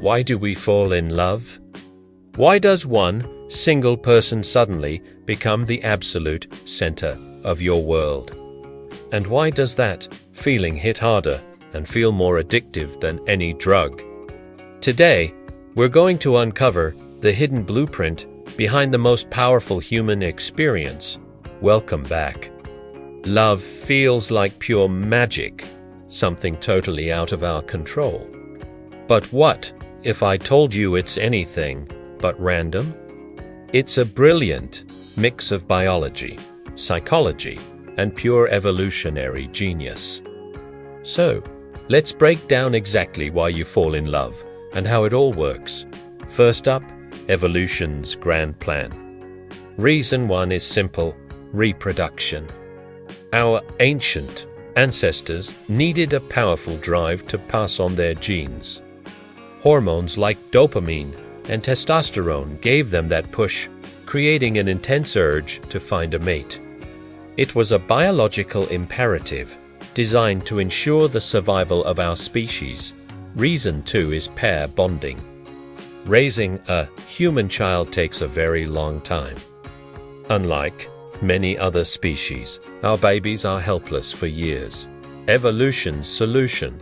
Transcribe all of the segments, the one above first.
Why do we fall in love? Why does one single person suddenly become the absolute center of your world? And why does that feeling hit harder and feel more addictive than any drug? Today, we're going to uncover the hidden blueprint behind the most powerful human experience. Welcome back. Love feels like pure magic, something totally out of our control. But what if I told you it's anything but random? It's a brilliant mix of biology, psychology, and pure evolutionary genius. So, let's break down exactly why you fall in love and how it all works. First up, evolution's grand plan. Reason one is simple: reproduction. Our ancient ancestors needed a powerful drive to pass on their genes. Hormones like dopamine and testosterone gave them that push, creating an intense urge to find a mate. It was a biological imperative designed to ensure the survival of our species. Reason two is pair bonding. Raising a human child takes a very long time. Unlike many other species, our babies are helpless for years. Evolution's solution: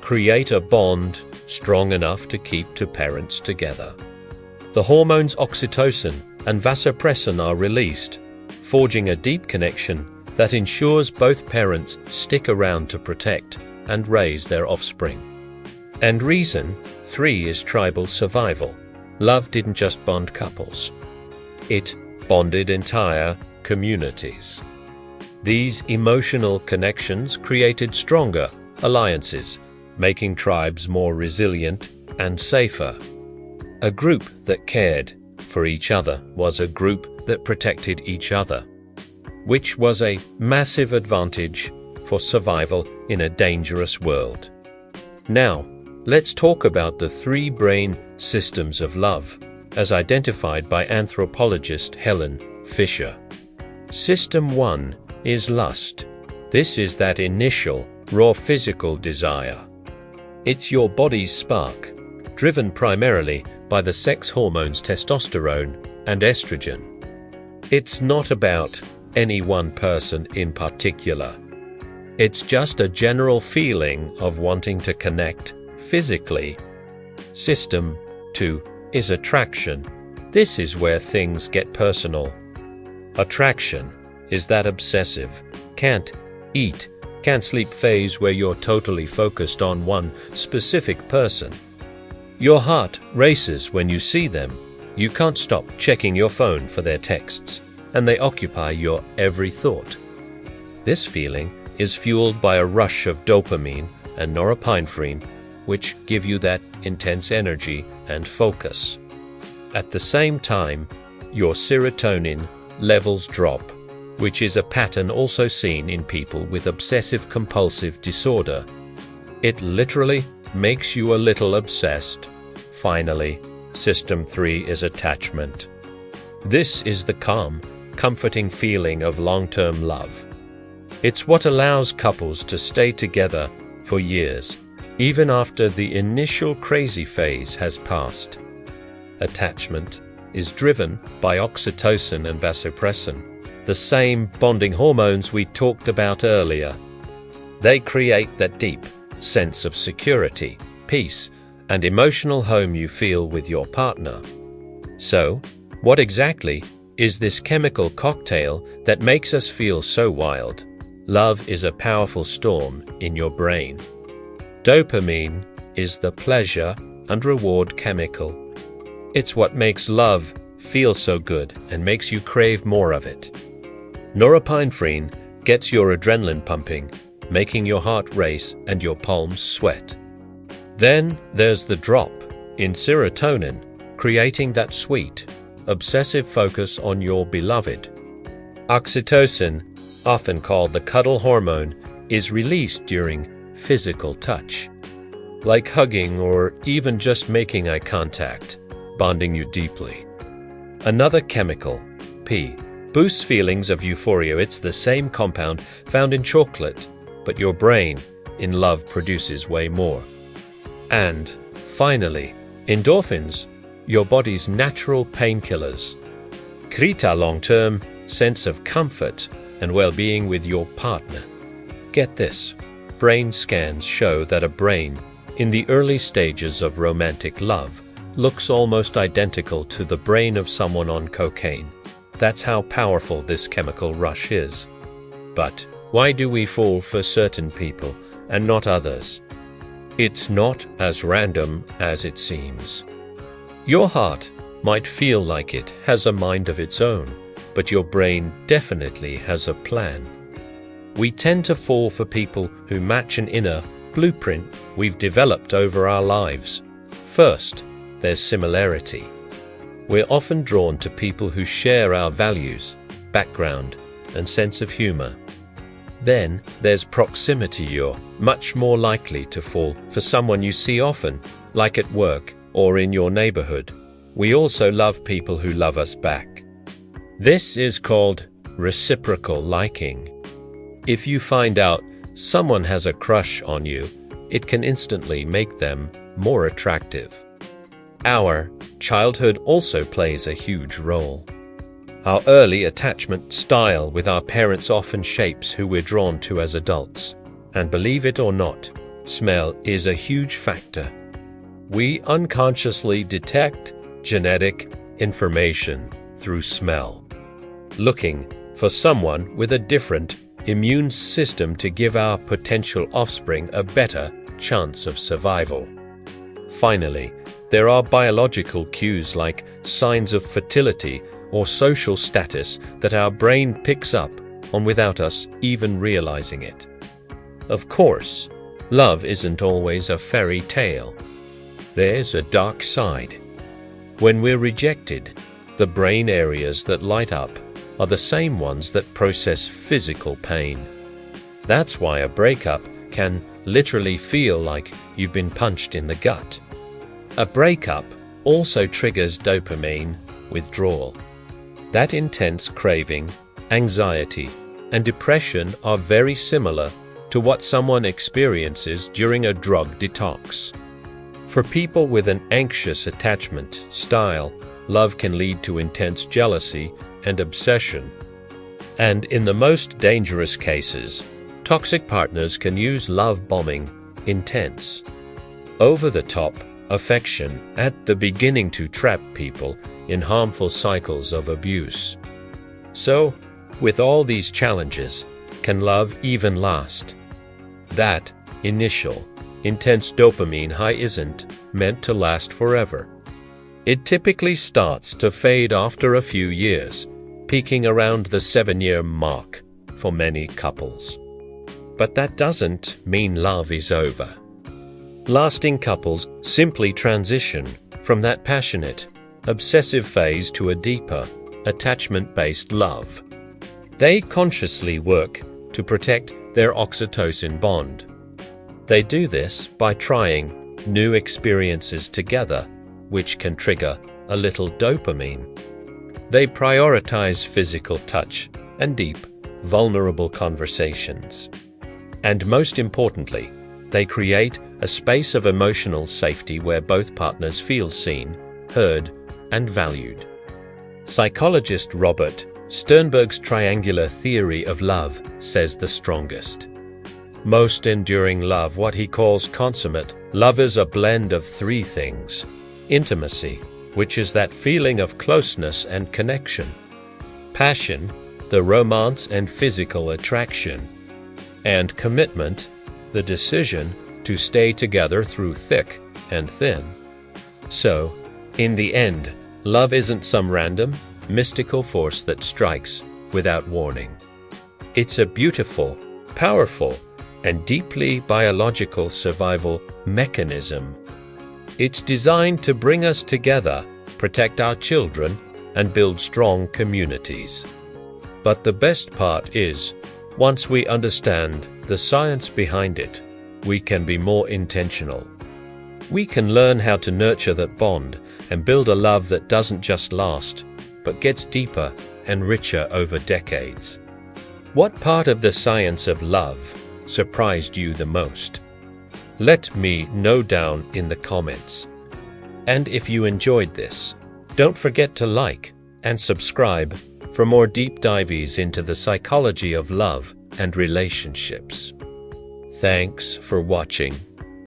create a bond strong enough to keep two parents together. The hormones oxytocin and vasopressin are released, forging a deep connection that ensures both parents stick around to protect and raise their offspring. And reason three is tribal survival. Love didn't just bond couples. It bonded entire communities. These emotional connections created stronger alliances, making tribes more resilient and safer. A group that cared for each other was a group that protected each other, which was a massive advantage for survival in a dangerous world. Now, let's talk about the three brain systems of love, as identified by anthropologist Helen Fisher. System 1 is lust. This is that initial, raw physical desire. It's your body's spark, driven primarily by the sex hormones testosterone and estrogen. It's not about any one person in particular. It's just a general feeling of wanting to connect physically. System 2 is attraction. This is where things get personal. Attraction is that obsessive, can't eat, can't sleep phase where you're totally focused on one specific person. Your heart races when you see them. You can't stop checking your phone for their texts, and they occupy your every thought. This feeling is fueled by a rush of dopamine and norepinephrine, which give you that intense energy and focus. At the same time, your serotonin levels drop, which is a pattern also seen in people with obsessive-compulsive disorder. It literally makes you a little obsessed. Finally, System 3 is attachment. This is the calm, comforting feeling of long-term love. It's what allows couples to stay together for years, even after the initial crazy phase has passed. Attachment is driven by oxytocin and vasopressin, the same bonding hormones we talked about earlier. They create that deep sense of security, peace, and emotional home you feel with your partner. So, what exactly is this chemical cocktail that makes us feel so wild? Love is a powerful storm in your brain. Dopamine is the pleasure and reward chemical. It's what makes love feel so good and makes you crave more of it. Norepinephrine gets your adrenaline pumping, making your heart race and your palms sweat. Then there's the drop in serotonin, creating that sweet, obsessive focus on your beloved. Oxytocin, often called the cuddle hormone, is released during physical touch, like hugging or even just making eye contact, bonding you deeply. Another chemical, P, boosts feelings of euphoria. It's the same compound found in chocolate, but your brain in love produces way more. And Finally, endorphins, your body's natural painkillers, create a long-term sense of comfort and well-being with your partner. Get this, brain scans show that a brain in the early stages of romantic love looks almost identical to the brain of someone on cocaine. That's how powerful this chemical rush is. But why do we fall for certain people and not others? It's not as random as it seems. Your heart might feel like it has a mind of its own, but your brain definitely has a plan. We tend to fall for people who match an inner blueprint we've developed over our lives. First, there's similarity. We're often drawn to people who share our values, background, and sense of humor. Then there's proximity. You're much more likely to fall for someone you see often, like at work or in your neighborhood. We also love people who love us back. This is called reciprocal liking. If you find out someone has a crush on you, it can instantly make them more attractive. Our childhood also plays a huge role. Our early attachment style with our parents often shapes who we're drawn to as adults. And believe it or not, smell is a huge factor. We unconsciously detect genetic information through smell, looking for someone with a different immune system to give our potential offspring a better chance of survival. Finally, there are biological cues like signs of fertility or social status that our brain picks up on without us even realizing it. Of course, love isn't always a fairy tale. There's a dark side. When we're rejected, the brain areas that light up are the same ones that process physical pain. That's why a breakup can literally feel like you've been punched in the gut. A breakup also triggers dopamine withdrawal. That intense craving, anxiety, and depression are very similar to what someone experiences during a drug detox. For people with an anxious attachment style, love can lead to intense jealousy and obsession. And in the most dangerous cases, toxic partners can use love bombing, intense, over-the-top affection at the beginning to trap people in harmful cycles of abuse. So, with all these challenges, can love even last? That initial, intense dopamine high isn't meant to last forever. It typically starts to fade after a few years, peaking around the 7-year mark for many couples. But that doesn't mean love is over. Lasting couples simply transition from that passionate, obsessive phase to a deeper, attachment-based love. They consciously work to protect their oxytocin bond. They do this by trying new experiences together, which can trigger a little dopamine. They prioritize physical touch and deep, vulnerable conversations. And most importantly, they create a space of emotional safety where both partners feel seen, heard, and valued. Psychologist Robert Sternberg's triangular theory of love says the strongest, most enduring love, what he calls consummate love, is a blend of three things: intimacy, which is that feeling of closeness and connection; passion, the romance and physical attraction; and commitment, the decision to stay together through thick and thin. So, in the end, love isn't some random, mystical force that strikes without warning. It's a beautiful, powerful, and deeply biological survival mechanism. It's designed to bring us together, protect our children, and build strong communities. But the best part is, once we understand the science behind it, we can be more intentional. We can learn how to nurture that bond and build a love that doesn't just last, but gets deeper and richer over decades. What part of the science of love surprised you the most? Let me know down in the comments. And if you enjoyed this, don't forget to like and subscribe for more deep dives into the psychology of love and relationships. Thanks for watching.